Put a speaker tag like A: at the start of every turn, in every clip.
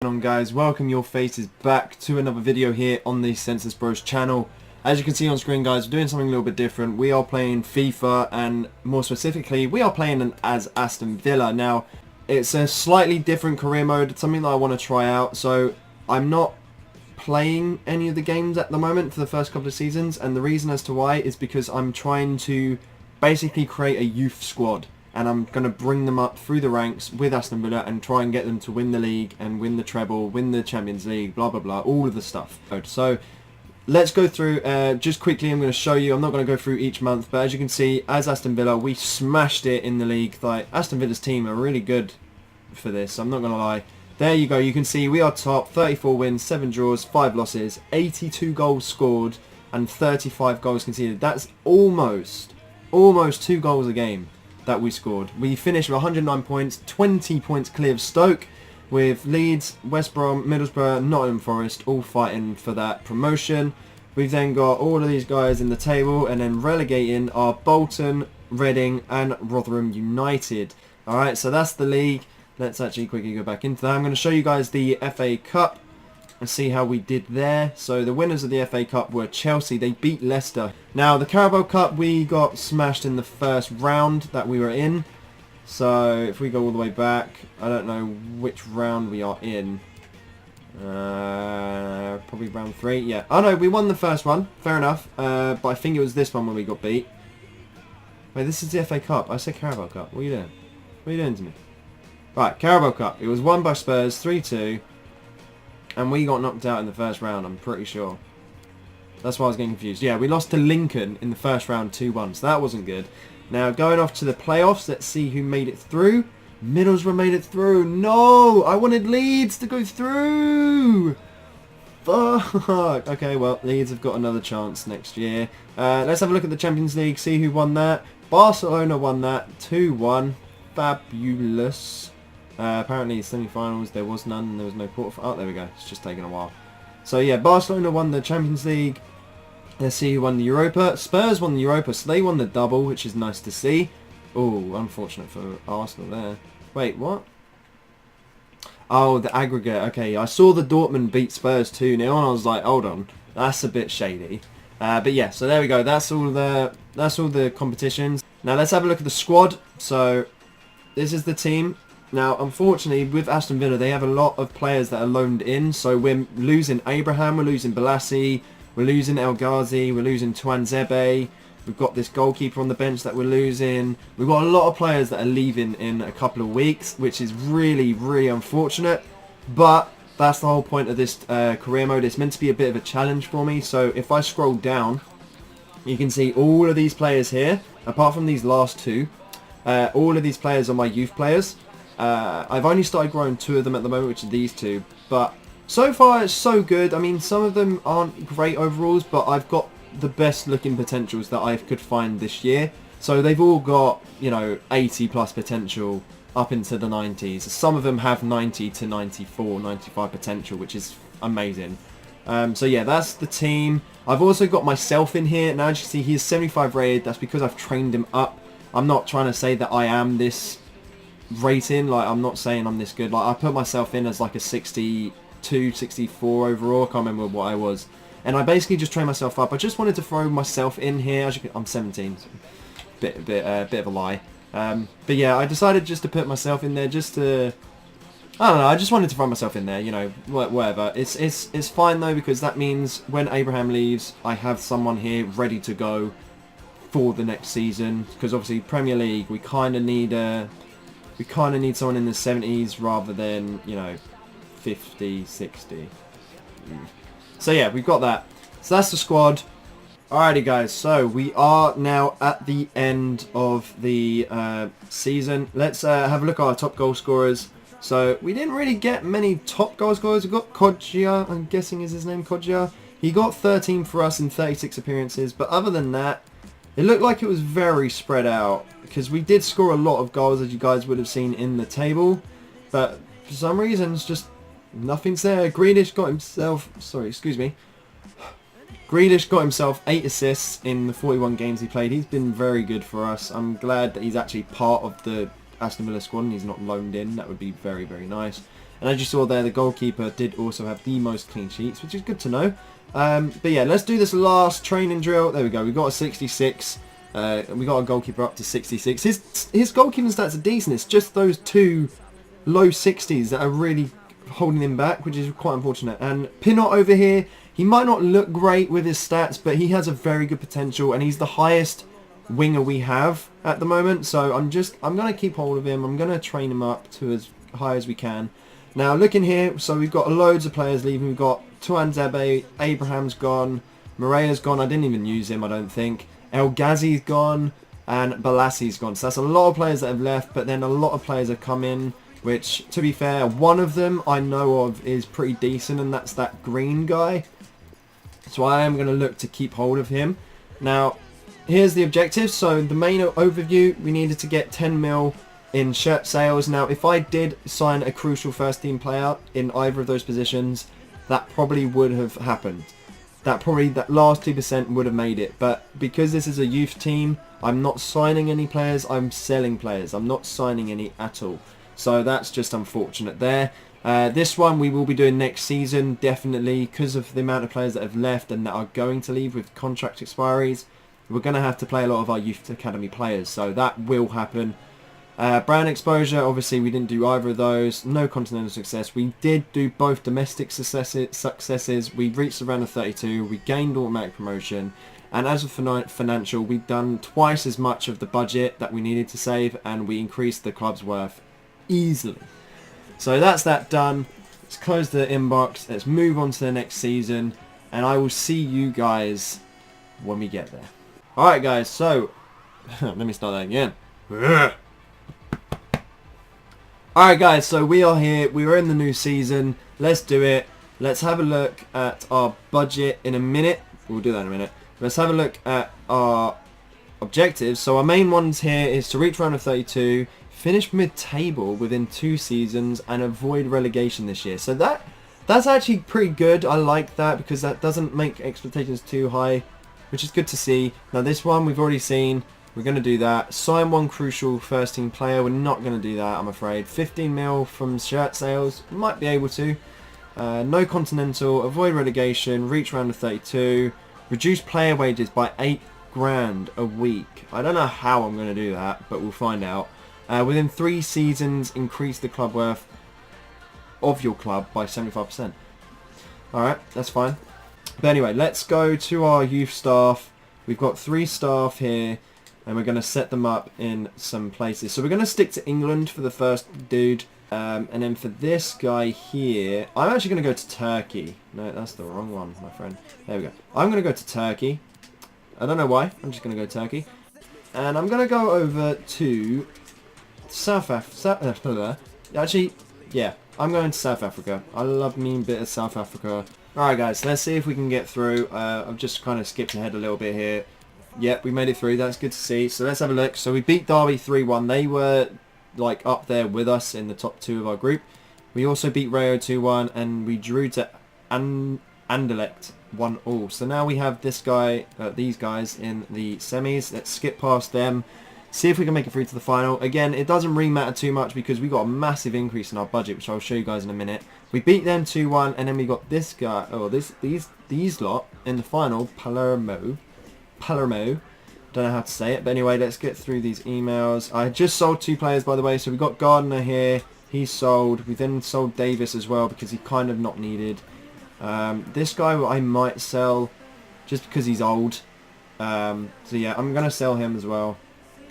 A: On guys, welcome your faces back to another video here on the TheSenselessBros channel. As you can see on screen guys, we're doing something a little bit different. We are playing FIFA, and more specifically we are playing as Aston Villa. Now it's a slightly different career mode. It's something that I want to try out, so I'm not playing any of the games at the moment for the first couple of seasons, and the reason as to why is because I'm trying to basically create a youth squad. And I'm going to bring them up through the ranks with Aston Villa and try and get them to win the league and win the treble, win the Champions League, blah blah blah, all of the stuff. So let's go through just quickly. I'm going to show you. I'm not going to go through each month, but as you can see, as Aston Villa, we smashed it in the league. Like, Aston Villa's team are really good for this, I'm not going to lie. There you go, you can see we are top, 34 wins, 7 draws, 5 losses, 82 goals scored and 35 goals conceded. That's almost 2 goals a game that we scored. We finished with 109 points, 20 points clear of Stoke, with Leeds, West Brom, Middlesbrough, Nottingham Forest all fighting for that promotion. We've then got all of these guys in the table, and then relegating are Bolton, Reading and Rotherham United. Alright, so that's the league. Let's actually quickly go back into that. I'm going to show you guys the FA Cup and see how we did there. So the winners of the FA Cup were Chelsea. They beat Leicester. Now the Carabao Cup, we got smashed in the first round that we were in. So if we go all the way back, I don't know which round we are in. Probably round 3. Yeah. Oh no, we won the first one. Fair enough. But I think it was this one when we got beat. Wait, this is the FA Cup. I said Carabao Cup. What are you doing? What are you doing to me? Right, Carabao Cup. It was won by Spurs 3-2. And we got knocked out in the first round, I'm pretty sure. That's why I was getting confused. Yeah, we lost to Lincoln in the first round 2-1, so that wasn't good. Now, going off to the playoffs, let's see who made it through. Middlesbrough made it through. No! I wanted Leeds to go through! Fuck! Okay, well, Leeds have got another chance next year. Let's have a look at the Champions League, see who won that. Barcelona won that 2-1. Fabulous. Apparently semi-finals there was none, there was no quarter. Oh, there we go, it's just taken a while. So yeah, Barcelona won the Champions League. Let's see who won the Europa. Spurs won the Europa, so they won the double, which is nice to see. Oh, unfortunate for Arsenal there. Wait, what? Oh, the aggregate. Okay, I saw the Dortmund beat Spurs 2-0 and I was like, hold on, that's a bit shady. But yeah, so there we go, that's all the competitions. Now let's have a look at the squad. So this is the team. Now, unfortunately, with Aston Villa, they have a lot of players that are loaned in. So we're losing Abraham, we're losing Balassi, we're losing El Ghazi, we're losing Tuanzebe. We've got this goalkeeper on the bench that we're losing. We've got a lot of players that are leaving in a couple of weeks, which is really, really unfortunate. But that's the whole point of this career mode. It's meant to be a bit of a challenge for me. So if I scroll down, you can see all of these players here, apart from these last two. All of these players are my youth players. I've only started growing 2 of them at the moment, which are these 2, but so far it's so good. I mean, some of them aren't great overalls, but I've got the best looking potentials that I could find this year. So they've all got, you know, 80 plus potential up into the 90s. Some of them have 90 to 94, 95 potential, which is amazing. So yeah, that's the team. I've also got myself in here. Now as you see, he's 75 rated. That's because I've trained him up. I'm not trying to say that I am this rating, like I'm not saying I'm this good. Like, I put myself in as like a 62, 64 overall. I can't remember what I was, and I basically just trained myself up. I just wanted to throw myself in here. As you can, I'm 17, so bit of a lie. But yeah, I decided just to put myself in there, just to, I don't know, I just wanted to throw myself in there, you know, whatever. It's fine though, because that means when Abraham leaves, I have someone here ready to go for the next season. Because obviously Premier League, we kind of need someone in the 70s rather than, you know, 50, 60. So yeah, we've got that. So that's the squad. Alrighty guys, so we are now at the end of the season. Let's have a look at our top goal scorers. So we didn't really get many top goal scorers. We got Kodjia, I'm guessing is his name, Kodjia. He got 13 for us in 36 appearances, but other than that, it looked like it was very spread out, because we did score a lot of goals, as you guys would have seen in the table, but for some reasons, just nothing's there. Grealish got himself, Grealish got himself 8 assists in the 41 games he played. He's been very good for us. I'm glad that he's actually part of the Aston Villa squad and he's not loaned in. That would be very, very nice. And as you saw there, the goalkeeper did also have the most clean sheets, which is good to know. But yeah, let's do this last training drill. There we go. We've got a 66. We got a goalkeeper up to 66. His goalkeeping stats are decent. It's just those two low 60s that are really holding him back, which is quite unfortunate. And Pinot over here, he might not look great with his stats, but he has a very good potential, and he's the highest winger we have at the moment. So I'm going to keep hold of him. I'm going to train him up to as high as we can. Now looking here, so we've got loads of players leaving. We've got Tuanzebe, Abraham's gone, Moreira's gone. I didn't even use him, I don't think. El Ghazi's gone, and Balassi's gone. So that's a lot of players that have left, but then a lot of players have come in, which, to be fair, one of them I know of is pretty decent, and that's that green guy. So I am going to look to keep hold of him. Now, here's the objectives. So the main overview, we needed to get 10 mil in shirt sales. Now, if I did sign a crucial first team player in either of those positions, that probably would have happened. That last 2% would have made it. But because this is a youth team, I'm not signing any players, I'm selling players. I'm not signing any at all. So that's just unfortunate there. This one we will be doing next season, definitely, because of the amount of players that have left and that are going to leave with contract expiries. We're going to have to play a lot of our youth academy players, so that will happen. Brand exposure, obviously we didn't do either of those. No continental success. We did do both domestic successes. We reached the round of 32. We gained automatic promotion. And as for financial, we've done twice as much of the budget that we needed to save, and we increased the club's worth easily. So that's that done. Let's close the inbox. Let's move on to the next season, and I will see you guys when we get there. Alright guys, so let me start that again. Alright guys, so we are here. We are in the new season. Let's do it. Let's have a look at our budget in a minute. We'll do that in a minute. Let's have a look at our objectives. So our main ones here is to reach round of 32, finish mid-table within 2 seasons, and avoid relegation this year. So that's actually pretty good. I like that because that doesn't make expectations too high, which is good to see. Now this one we've already seen. We're going to do that. Sign one crucial first team player. We're not going to do that, I'm afraid. 15 mil from shirt sales. Might be able to. No continental. Avoid relegation. Reach round of 32. Reduce player wages by 8 grand a week. I don't know how I'm going to do that, but we'll find out. Within 3 seasons, increase the club worth of your club by 75%. Alright, that's fine. But anyway, let's go to our youth staff. We've got 3 staff here, and we're going to set them up in some places. So we're going to stick to England for the first dude. And then for this guy here, I'm actually going to go to Turkey. No, that's the wrong one, my friend. There we go. I'm going to go to Turkey. I don't know why. I'm just going to go Turkey. And I'm going to go over to South Africa. Actually, yeah, I'm going to South Africa. I love me a bit of South Africa. Alright guys, let's see if we can get through. I've just kind of skipped ahead a little bit here. Yep, we made it through. That's good to see. So let's have a look. So we beat Derby 3-1. They were like up there with us in the top 2 of our group. We also beat Rayo 2-1, and we drew to Anderlecht 1-1. So now we have these guys in the semis. Let's skip past them. See if we can make it through to the final. Again, it doesn't really matter too much because we got a massive increase in our budget, which I'll show you guys in a minute. We beat them 2-1, and then we got this guy, these lot in the final, Palermo. Don't know how to say it, but anyway, let's get through these emails. I just sold 2 players, by the way. So we got Gardner here. He's sold. We then sold Davis as well because he's kind of not needed. This guy I might sell just because he's old. So yeah, I'm going to sell him as well.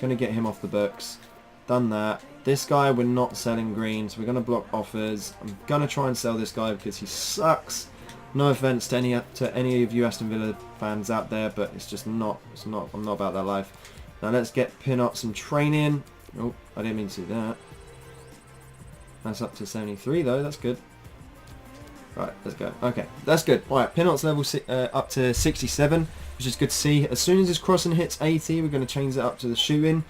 A: Going to get him off the books. Done that. This guy we're not selling green, so we're going to block offers. I'm going to try and sell this guy because he sucks. No offense to any of you Aston Villa fans out there, but it's just not. I'm not about that life. Now let's get Pinot some training. Oh, I didn't mean to do that. That's up to 73 though. That's good. Right, let's go. Okay, that's good. All right, Pinot's level up to 67, which is good to see. As soon as his crossing hits 80, we're going to change that up to the shooting.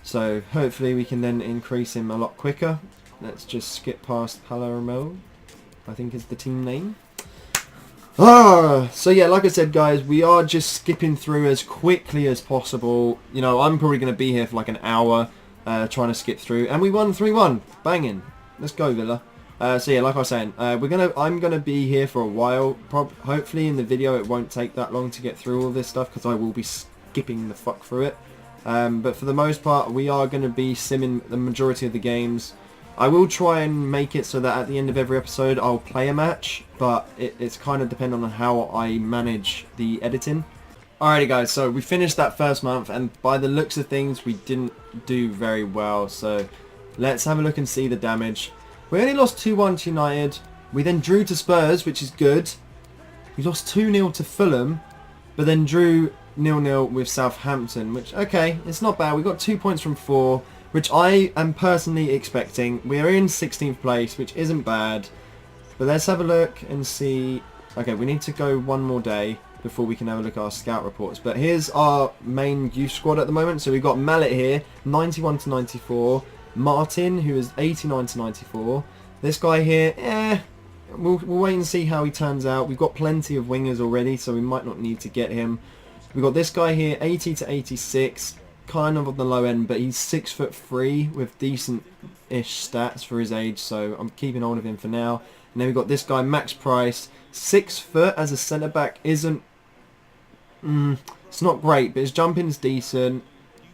A: So hopefully we can then increase him a lot quicker. Let's just skip past Palermo, I think is the team name. So yeah, like I said guys, we are just skipping through as quickly as possible. You know, I'm probably going to be here for like an hour trying to skip through. And we won 3-1. Banging. Let's go Villa. So yeah, like I was saying, I'm gonna be here for a while. Hopefully in the video it won't take that long to get through all this stuff because I will be skipping the fuck through it. But for the most part, we are gonna be simming the majority of the games. I will try and make it so that at the end of every episode I'll play a match, but it's kind of dependent on how I manage the editing. Alrighty guys, so we finished that first month, and by the looks of things we didn't do very well, so let's have a look and see the damage. We only lost 2-1 to United, we then drew to Spurs, which is good. We lost 2-0 to Fulham, but then drew 0-0 with Southampton, which, okay, it's not bad. We got 2 points from 4, which I am personally expecting. We are in 16th place, which isn't bad. But let's have a look and see. Okay, we need to go one more day before we can have a look at our scout reports. But here's our main youth squad at the moment. So we've got Mallet here, 91 to 94. Martin, who is 89 to 94. This guy here, we'll wait and see how he turns out. We've got plenty of wingers already, so we might not need to get him. We've got this guy here, 80 to 86. Kind of on the low end, but he's 6'3" with decent-ish stats for his age, so I'm keeping hold of him for now. And then we've got this guy, Max Price, 6 foot as a centre-back isn't... it's not great, but his jumping's decent.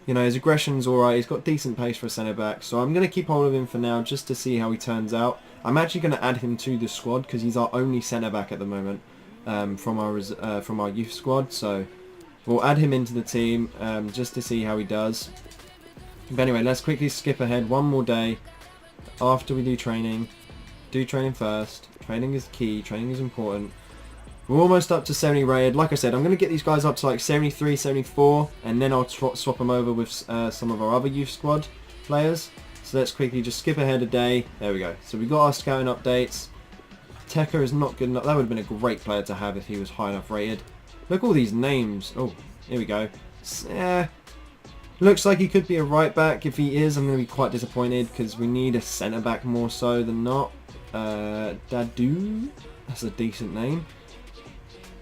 A: You know, his aggression's alright, he's got decent pace for a centre-back, so I'm going to keep hold of him for now just to see how he turns out. I'm actually going to add him to the squad because he's our only centre-back at the moment from our youth squad, so... We'll add him into the team just to see how he does. But anyway, let's quickly skip ahead one more day after we do training. Do training first. Training is key. Training is important. We're almost up to 70 rated. Like I said, I'm going to get these guys up to like 73, 74, and then I'll swap them over with some of our other youth squad players. So let's quickly just skip ahead a day. There we go. So we got our scouting updates. Tekka is not good enough. That would have been a great player to have if he was high enough rated. Look at all these names. Oh, here we go. Looks like he could be a right back. If he is, I'm going to be quite disappointed because we need a centre back more so than not. Dadu. That's a decent name.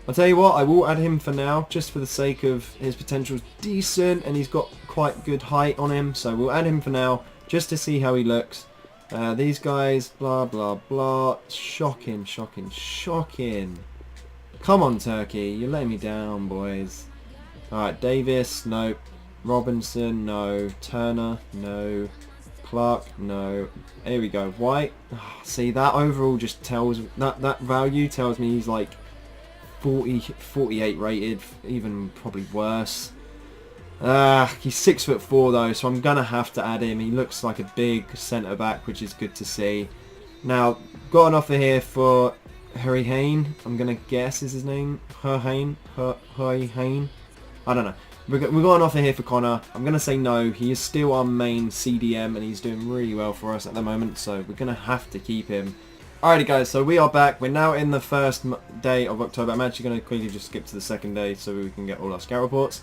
A: I'll tell you what, I will add him for now just for the sake of his potential's decent and he's got quite good height on him. So we'll add him for now just to see how he looks. These guys, blah, blah, blah. Shocking, shocking, shocking. Come on, Turkey. You're letting me down, boys. Alright, Davis, no. Robinson, no. Turner, no. Clark, no. Here we go. White. Oh, see, that overall just tells... That value tells me he's like 40, 48 rated. Even probably worse. He's 6'4" though, so I'm going to have to add him. He looks like a big centre-back, which is good to see. Now, got an offer here for... Harry Hayne, I'm going to guess is his name. Hayne. I don't know. We've got an offer here for Connor. I'm going to say no. He is still our main CDM and he's doing really well for us at the moment. So we're going to have to keep him. Alrighty guys, so we are back. We're now in the first day of October. I'm actually going to quickly just skip to the second day so we can get all our scout reports.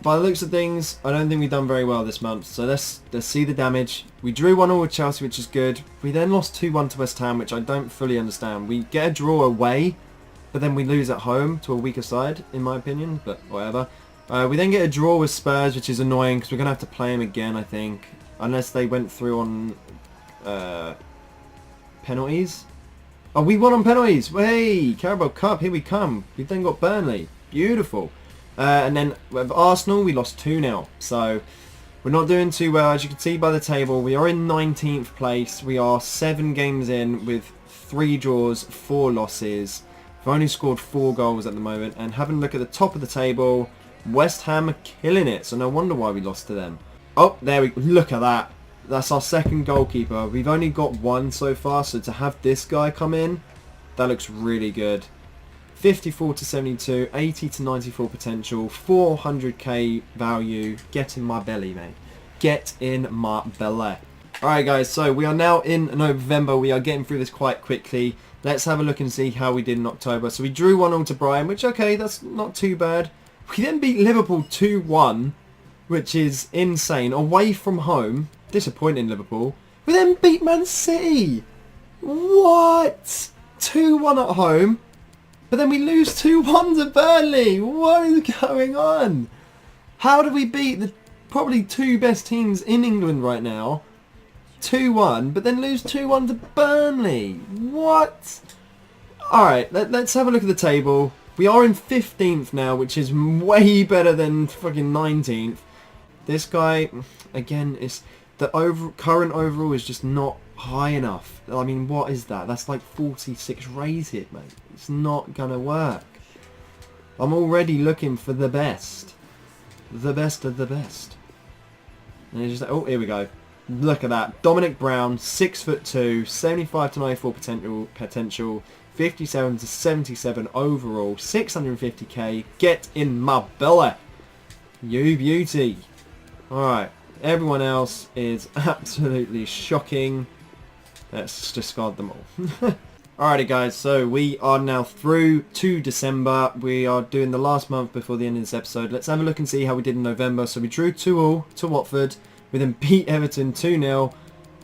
A: By the looks of things, I don't think we've done very well this month. So let's see the damage. We drew 1-1 with Chelsea, which is good. We then lost 2-1 to West Ham, which I don't fully understand. We get a draw away, but then we lose at home to a weaker side, in my opinion. But whatever. We then get a draw with Spurs, which is annoying because we're going to have to play them again, I think. Unless they went through on penalties. Oh, we won on penalties. Hey, Carabao Cup, here we come. We've then got Burnley. Beautiful. And then with Arsenal, we lost 2-0. So we're not doing too well. As you can see by the table, we are in 19th place. We are 7 games in with 3 draws, 4 losses. We've only scored 4 goals at the moment. And having a look at the top of the table, West Ham are killing it. So no wonder why we lost to them. Oh, there we go. Look at that. That's our second goalkeeper. We've only got 1 so far. So to have this guy come in, that looks really good. 54 to 72, 80 to 94 potential, 400k value. Get in my belly, mate. Get in my belly. Alright guys, so we are now in November. We are getting through this quite quickly. Let's have a look and see how we did in October. So we drew 1-0 to Brighton, which okay, that's not too bad. We then beat Liverpool 2-1, which is insane. Away from home. Disappointing Liverpool. We then beat Man City. What? 2-1 at home. But then we lose 2-1 to Burnley. What is going on? How do we beat the probably 2 best teams in England right now 2-1, but then lose 2-1 to Burnley. What? Alright, let's have a look at the table. We are in 15th now, which is way better than fucking 19th. This guy, again, is the current overall is just not high enough. I mean, what is that? That's like 46 rated, mate. It's not gonna work. I'm already looking for the best. The best of the best. And it's just like, oh, here we go. Look at that. Dominic Brown, 6'2", 75 to 94 potential, 57 to 77 overall, 650k. Get in my belly. You beauty. Alright. Everyone else is absolutely shocking. Let's discard them all. Alrighty guys, so we are now through to December. We are doing the last month before the end of this episode. Let's have a look and see how we did in November. So we drew 2-2 to Watford. We then beat Everton 2-0.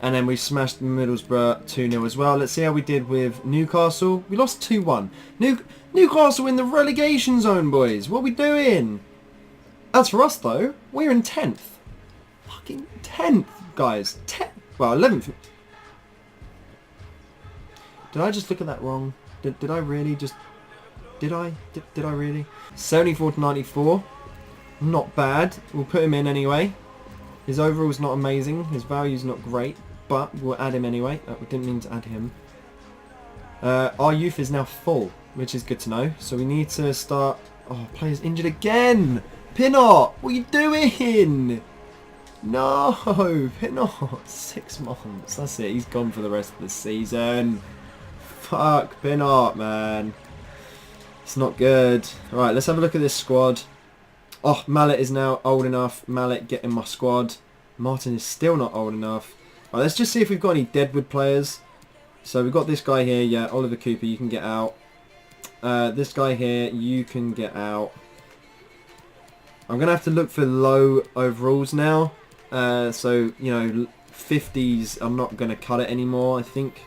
A: And then we smashed Middlesbrough 2-0 as well. Let's see how we did with Newcastle. We lost 2-1. Newcastle in the relegation zone, boys. What are we doing? As for us though, we're in 10th. Fucking 10th, guys. 10th. Well, 11th. Did I just look at that wrong? Did I really just... Did I really? 74 to 94. Not bad. We'll put him in anyway. His overall's not amazing. His value's not great. But we'll add him anyway. We didn't mean to add him. Our youth is now full, which is good to know. So we need to start... Oh, player's injured again! Pinot! What are you doing? No! Pinot! 6 months. That's it. He's gone for the rest of the season. Fuck Pinot, man. It's not good. Alright, let's have a look at this squad. Oh, Mallet is now old enough. Mallet, get in my squad. Martin is still not old enough. Alright, let's just see if we've got any Deadwood players. So we've got this guy here. Yeah, Oliver Cooper, you can get out. This guy here, you can get out. I'm going to have to look for low overalls now. So, you know, 50s, I'm not going to cut it anymore, I think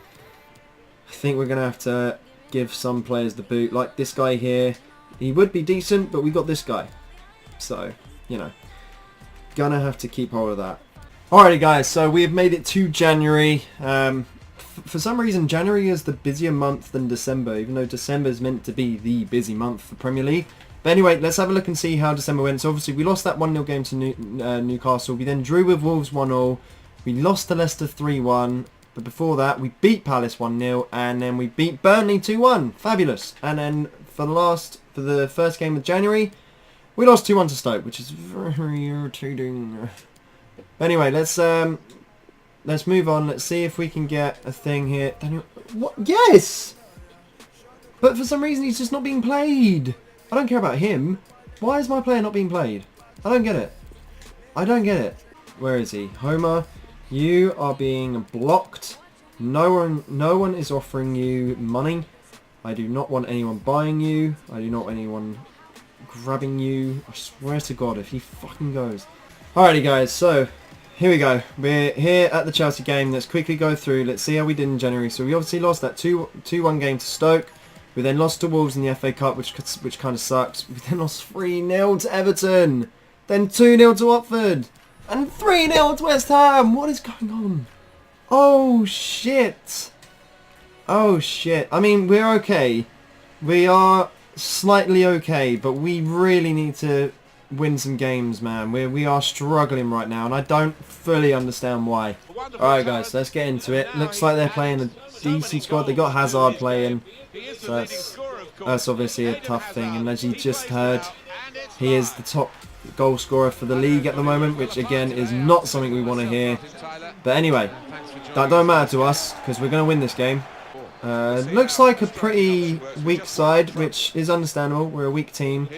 A: we're going to have to give some players the boot. Like this guy here. He would be decent, but we got this guy. So, you know. Gonna have to keep hold of that. Alrighty guys, so we have made it to January. For some reason, January is the busier month than December, even though December is meant to be the busy month for Premier League. But anyway, let's have a look and see how December went. So obviously we lost that 1-0 game to Newcastle. We then drew with Wolves 1-0. We lost to Leicester 3-1. But before that, we beat Palace 1-0. And then we beat Burnley 2-1. Fabulous. And then for the first game of January, we lost 2-1 to Stoke, which is very irritating. Anyway, let's move on. Let's see if we can get a thing here. Daniel, what? Yes! But for some reason, he's just not being played. I don't care about him. Why is my player not being played? I don't get it. I don't get it. Where is he? Homer, you are being blocked. No one is offering you money. I do not want anyone buying you. I do not want anyone grabbing you. I swear to God, if he fucking goes. Alrighty guys, so here we go. We're here at the Chelsea game. Let's quickly go through. Let's see how we did in January. So we obviously lost that 2-1 game to Stoke. We then lost to Wolves in the FA Cup, which kind of sucks. We then lost 3-0 to Everton. Then 2-0 to Watford. And 3-0 to West Ham. What is going on? Oh, shit. Oh, shit. I mean, we're okay. We are slightly okay, but we really need to win some games, man. We are struggling right now, and I don't fully understand why. Alright, guys, let's get into it. Looks like they're playing a decent squad. They got Hazard playing, so that's obviously a tough thing. And as you just heard, he is the top goal scorer for the league at the moment, which again is not something we want to hear. But anyway, that don't matter to us because we're going to win this game. Looks like a pretty weak side, which is understandable. We're a weak team.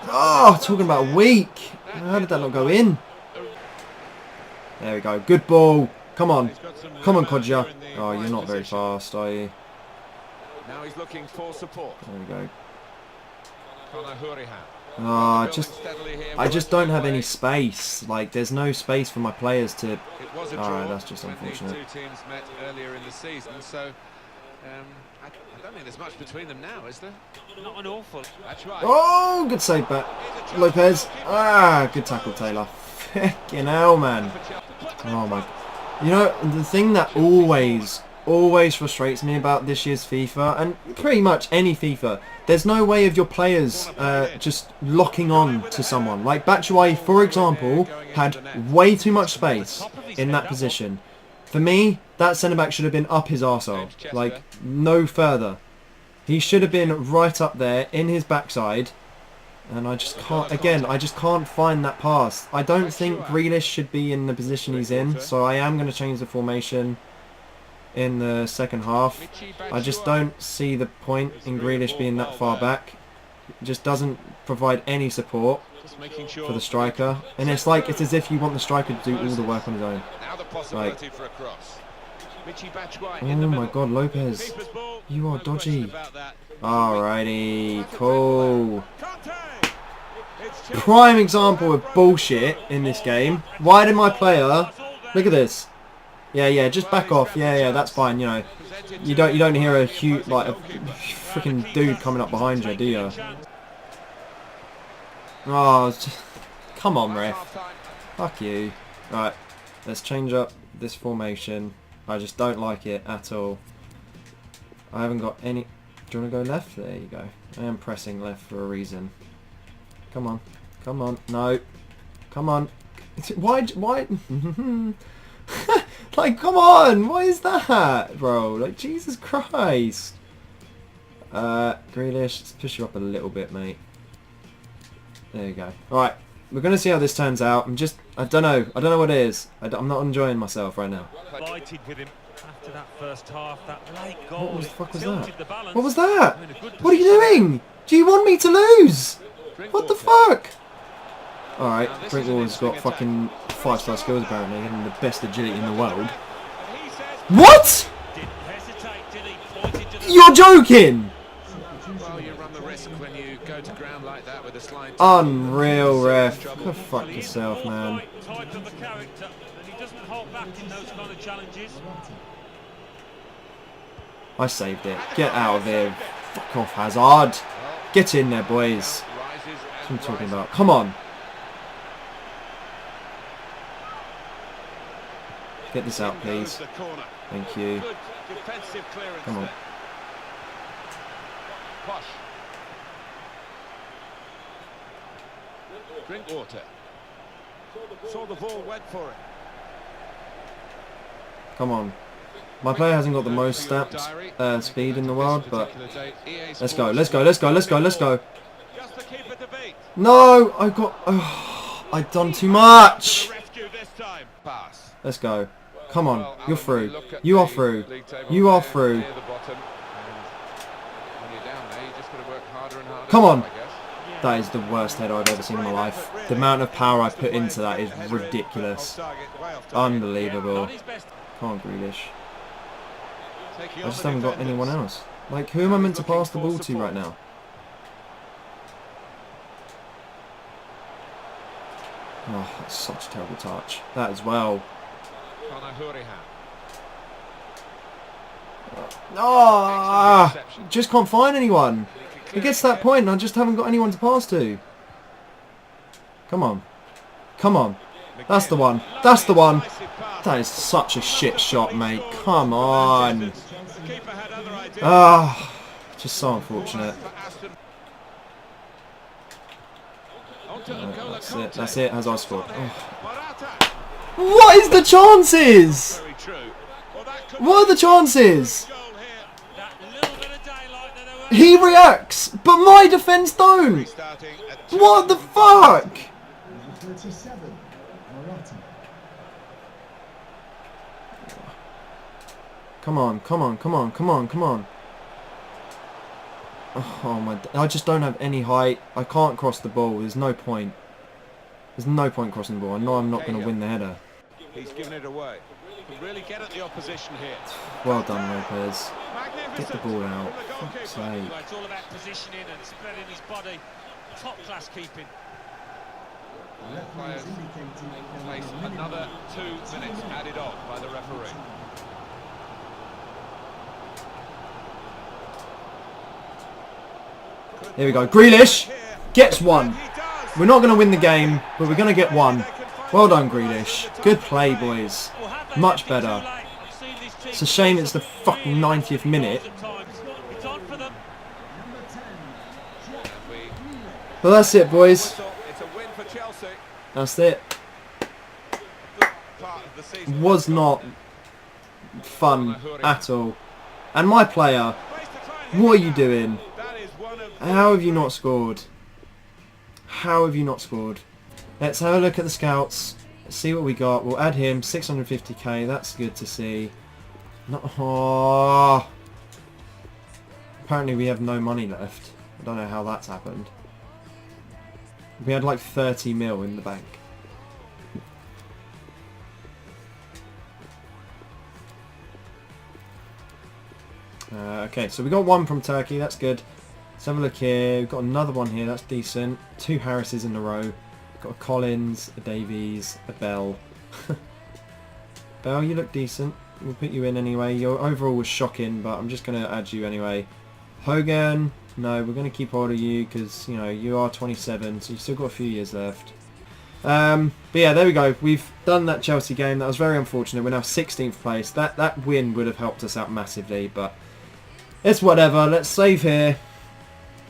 A: Oh, talking about weak. How did that not go in? There we go. Good ball. Come on. Come on, Kodja. Oh, you're not very fast, are you?
B: Now he's looking for support.
A: There we go. Oh, I just don't have any space. Like, there's no space for my players to... Alright, that's just unfortunate.
B: Two teams met earlier in the season, so I don't think there's much between them now, is there? Not an awful. That's right.
A: Oh, good save back. Lopez. Ah, good tackle, Taylor. Fucking hell, man. Oh my. You know, the thing that always frustrates me about this year's FIFA, and pretty much any FIFA, there's no way of your players just locking on to someone. Like Batshuayi, for example, had way too much space in that position. For me, that centre-back should have been up his arsehole. Like, no further. He should have been right up there in his backside. And I just can't, again, I just can't find that pass. I don't think Grealish should be in the position he's in, so I am going to change the formation in the second half. I just don't see the point in Grealish being that far back. It just doesn't provide any support for the striker. And it's like, it's as if you want the striker to do all the work on his own. Like, oh my god, Lopez. You are dodgy. Alrighty, cool. Prime example of bullshit in this game. Why did my player... Look at this. Yeah, just back off. Yeah, that's fine, you know. You don't hear a huge, like, a freaking dude coming up behind you, do you? Oh, just, come on, ref. Fuck you. Right, let's change up this formation. I just don't like it at all. I haven't got any... Do you want to go left? There you go. I am pressing left for a reason. Come on. Come on. No. Come on. Why? Like, come on! What is that, bro? Like, Jesus Christ! Grealish, let's push you up a little bit, mate. There you go. Alright, we're going to see how this turns out. I don't know what it is. I'm not enjoying myself right now.
C: With him after that first half, that late goal.
A: What the fuck was that? What was that? What are you doing? Do you want me to lose? What the fuck? Alright, Drinkwall's got fucking 5-star skills apparently, and the best agility in the world. What? You're joking!
B: Well, you run the risk when you go to ground like that with a slide.
A: Unreal, ref. Go fuck yourself, man.
C: Type of a character, and he doesn't hold back in those kind of challenges.
A: I saved it. Get out of here. Fuck off, Hazard. Get in there, boys. What am I talking about? Come on. Get this out, please. Thank you. Come on.
B: Drinkwater. Saw the ball, went for it.
A: Come on. My player hasn't got the most speed in the world, but let's go, let's go, let's go, let's go, let's go. No, I got... Oh, I've done too much. Let's go. Come on, you're through. You are through. You are through. Come on. That is the worst header I've ever seen in my life. The amount of power I put into that is ridiculous. Unbelievable. Come on, Grealish. I just haven't got anyone else. Like, who am I meant to pass the ball to right now? Oh, that's such a terrible touch. That as well. Oh, just can't find anyone. It gets to that point and I just haven't got anyone to pass to. Come on. Come on. That's the one. That's the one. That is such a shit shot, mate. Come on. Ah, just so unfortunate. That's it. That's it. Hazard scored. Oh. What is the chances? What are the chances? He reacts, but my defence don't. What the fuck? Come on, come on, come on, come on, come on. Oh my, I just don't have any height. I can't cross the ball. There's no point. There's no point crossing the ball. I know I'm not going to win the header.
B: He's given it away. Really get at the opposition here.
A: Well done, Lopez. Get the ball out. Fuck's sake.
C: It's all about positioning and spreading his body. Top class keeping.
B: Players place another 2 minutes added on by the referee.
A: Here we go. Grealish gets one. We're not going to win the game, but we're going to get one. Well done, Grealish. Good play, boys. Much better. It's a shame it's the fucking 90th minute. But that's it, boys. That's it. Was not fun at all. And my player, what are you doing? How have you not scored? How have you not scored? Let's have a look at the scouts. See what we got. We'll add him. 650k. That's good to see. Oh. Apparently we have no money left. I don't know how that's happened. We had like 30 mil in the bank. Okay, so we got one from Turkey. That's good. Let's have a look here. We've got another one here. That's decent. 2 Harrises in a row. We've got a Collins, a Davies, a Bell. Bell, you look decent. We'll put you in anyway. Your overall was shocking, but I'm just going to add you anyway. Hogan, no, we're going to keep hold of you because, you know, you are 27, so you've still got a few years left. But yeah, there we go. We've done that Chelsea game. That was very unfortunate. We're now 16th place. That win would have helped us out massively, but it's whatever. Let's save here.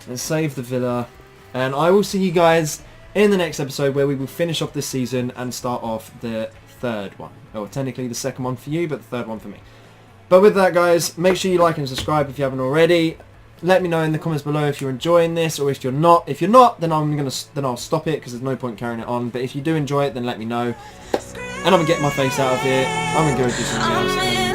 A: Let's save the Villa. And I will see you guys in the next episode where we will finish off this season and start off the third one. Or technically the second one for you, but the third one for me. But with that, guys, make sure you like and subscribe if you haven't already. Let me know in the comments below if you're enjoying this or if you're not. If you're not, then I'll stop it because there's no point carrying it on. But if you do enjoy it, then let me know. And I'm gonna get my face out of here. I'm gonna go do something else.